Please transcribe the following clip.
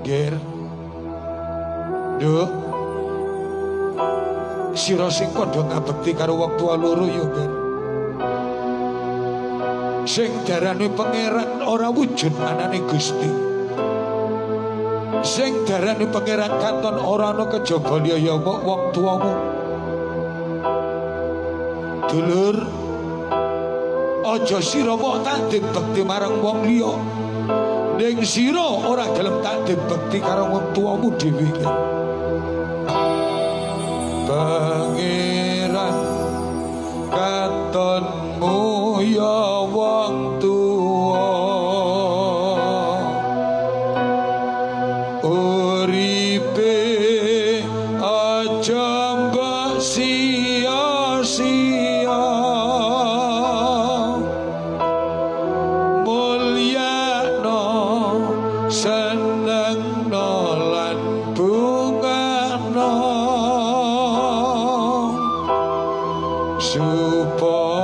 Ger. Duh. Sira sing padha ngabekti karo wong tua loro ya, Ger. Sing darane pangeran ora wujud anane Gusti. Sing darane pangeran katon ora ana kejaba liya ya wong tuamu. Dulur, aja sira mok tak bekti marang wong liya. Ning sira ora gelem tak bekti karo wong tuamu dhewe. Pangeran katonmu ya wong tuwa, uripe aja mbok sia-sia, mulyano senengno lan bungano supaya